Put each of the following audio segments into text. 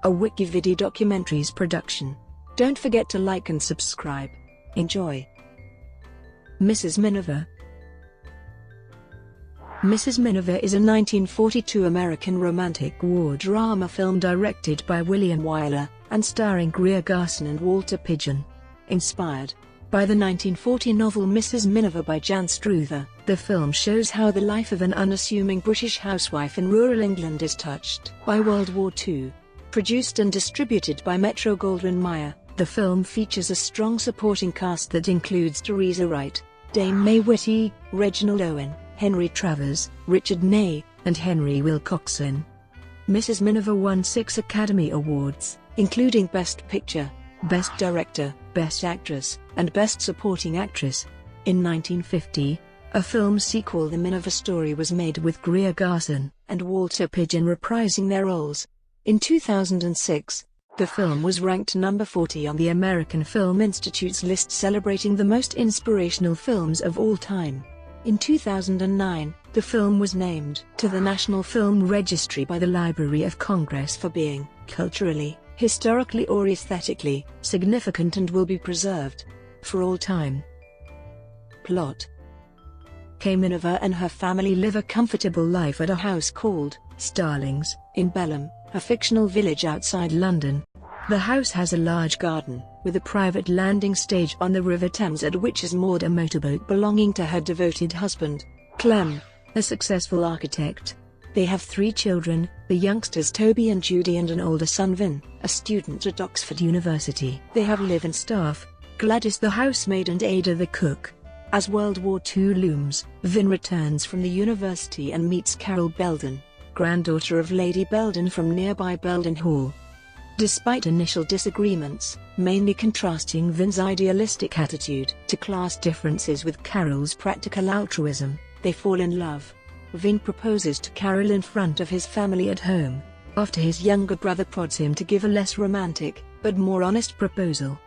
a Wikividi Documentaries production. Don't forget to like and subscribe. Enjoy. Mrs. Miniver. Mrs. Miniver is a 1942 American romantic war drama film directed by William Wyler, and starring Greer Garson and Walter Pidgeon. Inspired by the 1940 novel Mrs. Miniver by Jan Struther, the film shows how the life of an unassuming British housewife in rural England is touched by World War II. Produced and distributed by Metro-Goldwyn-Mayer, the film features a strong supporting cast that includes Teresa Wright, Dame Mae Whitty, Reginald Owen, Henry Travers, Richard Ney, and Henry Wilcoxon. Mrs. Miniver won 6 Academy Awards, including Best Picture, Best Director, Best Actress, and Best Supporting Actress. In 1950, a film sequel, The Miniver Story, was made with Greer Garson and Walter Pidgeon reprising their roles. In 2006, the film was ranked number 40 on the American Film Institute's list celebrating the most inspirational films of all time. In 2009, the film was named to the National Film Registry by the Library of Congress for being culturally, historically or aesthetically significant and will be preserved for all time. Plot: Kay Miniver and her family live a comfortable life at a house called Starlings in Belham, a fictional village outside London. The house has a large garden, with a private landing stage on the River Thames at which is moored a motorboat belonging to her devoted husband, Clem, a successful architect. They have 3 children, the youngsters Toby and Judy, and an older son Vin, a student at Oxford University. They have live-in staff, Gladys the housemaid and Ada the cook. As World War II looms, Vin returns from the university and meets Carol Belden, granddaughter of Lady Belden from nearby Belden Hall. Despite initial disagreements, mainly contrasting Vin's idealistic attitude to class differences with Carol's practical altruism, they fall in love. Vin proposes to Carol in front of his family at home, after his younger brother prods him to give a less romantic, but more honest proposal.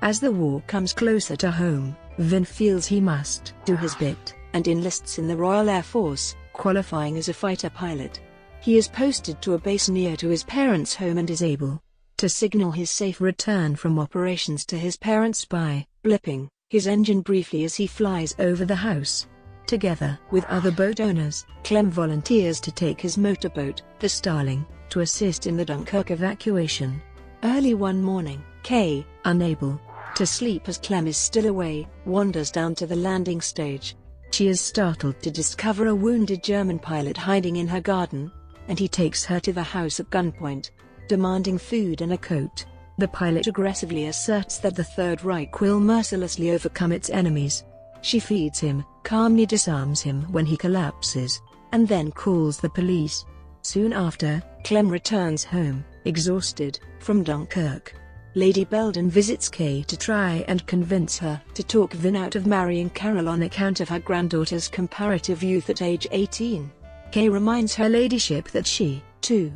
As the war comes closer to home, Vin feels he must do his bit, and enlists in the Royal Air Force, qualifying as a fighter pilot. He is posted to a base near to his parents' home and is able to signal his safe return from operations to his parents by blipping his engine briefly as he flies over the house. Together with other boat owners, Clem volunteers to take his motorboat, the Starling, to assist in the Dunkirk evacuation. Early one morning, Kay, unable to sleep as Clem is still away, wanders down to the landing stage. She is startled to discover a wounded German pilot hiding in her garden, and he takes her to the house at gunpoint, demanding food and a coat. The pilot aggressively asserts that the Third Reich will mercilessly overcome its enemies. She feeds him, calmly disarms him when he collapses, and then calls the police. Soon after, Clem returns home, exhausted, from Dunkirk. Lady Belden visits Kay to try and convince her to talk Vin out of marrying Carol on account of her granddaughter's comparative youth at age 18. Kay reminds her ladyship that she, too,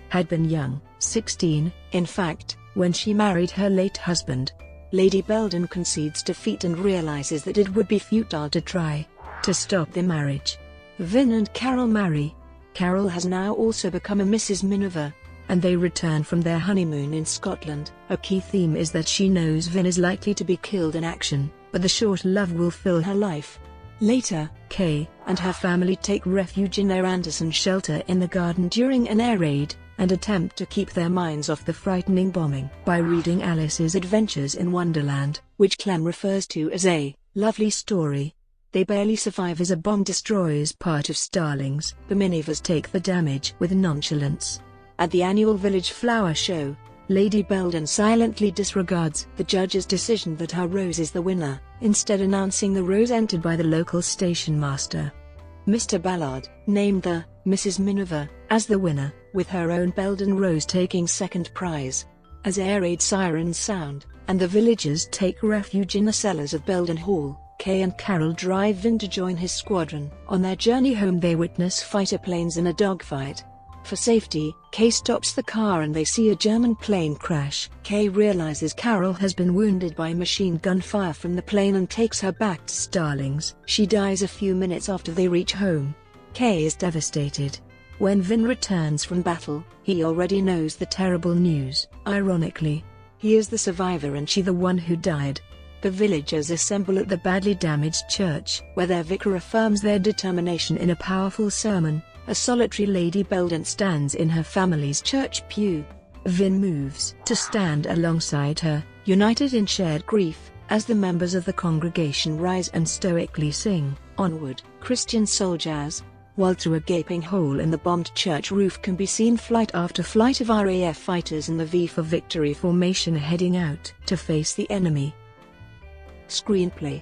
had been young, 16, in fact, when she married her late husband. Lady Belden concedes defeat and realizes that it would be futile to try to stop the marriage. Vin and Carol marry. Carol has now also become a Mrs. Miniver, and they return from their honeymoon in Scotland. A key theme is that she knows Vin is likely to be killed in action, but the short love will fill her life. Later, Kay and her family take refuge in their Anderson shelter in the garden during an air raid, and attempt to keep their minds off the frightening bombing by reading Alice's Adventures in Wonderland, which Clem refers to as a lovely story. They barely survive as a bomb destroys part of Starlings. The Minivers take the damage with nonchalance. At the annual village flower show, Lady Belden silently disregards the judge's decision that her rose is the winner, instead announcing the rose entered by the local station master. Mr. Ballard named the Mrs. Miniver as the winner, with her own Belden rose taking second prize. As air raid sirens sound, and the villagers take refuge in the cellars of Belden Hall, Kay and Carol drive Vin to join his squadron. On their journey home they witness fighter planes in a dogfight. For safety, Kay stops the car and they see a German plane crash. Kay realizes Carol has been wounded by machine gun fire from the plane and takes her back to Starlings. She dies a few minutes after they reach home. Kay is devastated. When Vin returns from battle, he already knows the terrible news. Ironically, he is the survivor and she the one who died. The villagers assemble at the badly damaged church, where their vicar affirms their determination in a powerful sermon. A solitary Lady Belden stands in her family's church pew. Vin moves to stand alongside her, united in shared grief, as the members of the congregation rise and stoically sing, "Onward, Christian Soldiers," while through a gaping hole in the bombed church roof can be seen flight after flight of RAF fighters in the V for Victory formation heading out to face the enemy. Screenplay.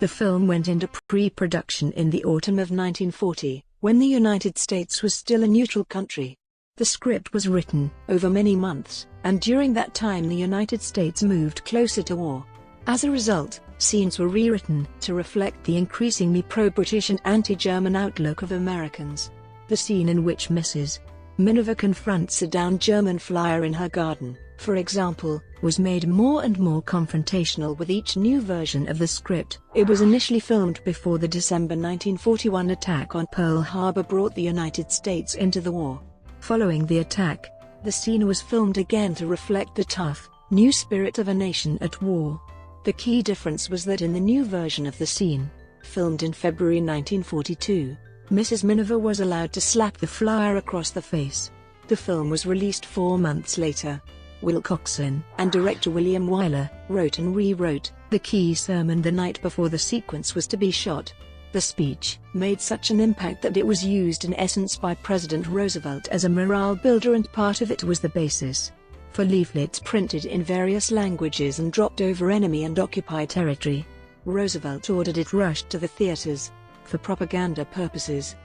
The film went into pre-production in the autumn of 1940, when the United States was still a neutral country. The script was written over many months, and during that time the United States moved closer to war. As a result, scenes were rewritten to reflect the increasingly pro-British and anti-German outlook of Americans. The scene in which Mrs. Miniver confronts a downed German flyer in her garden, for example, was made more and more confrontational with each new version of the script. It was initially filmed before the December 1941 attack on Pearl Harbor brought the United States into the war. Following the attack, the scene was filmed again to reflect the tough, new spirit of a nation at war. The key difference was that in the new version of the scene, filmed in February 1942, Mrs. Miniver was allowed to slap the flyer across the face. The film was released 4 months later. Will Coxon and director William Wyler wrote and rewrote the key sermon the night before the sequence was to be shot. The speech made such an impact that it was used in essence by President Roosevelt as a morale builder, and part of it was the basis for leaflets printed in various languages and dropped over enemy and occupied territory. Roosevelt ordered it rushed to the theaters for propaganda purposes.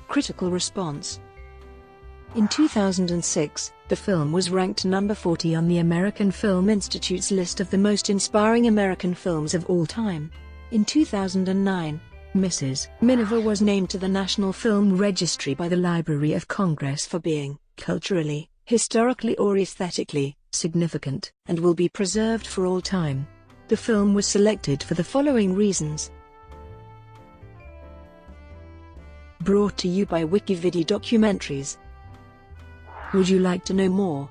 Critical response. In 2006, the film was ranked number 40 on the American Film Institute's list of the most inspiring American films of all time. In 2009, Mrs. Miniver was named to the National Film Registry by the Library of Congress for being culturally, historically or aesthetically significant, and will be preserved for all time. The film was selected for the following reasons. Brought to you by Wikividi Documentaries. Would you like to know more?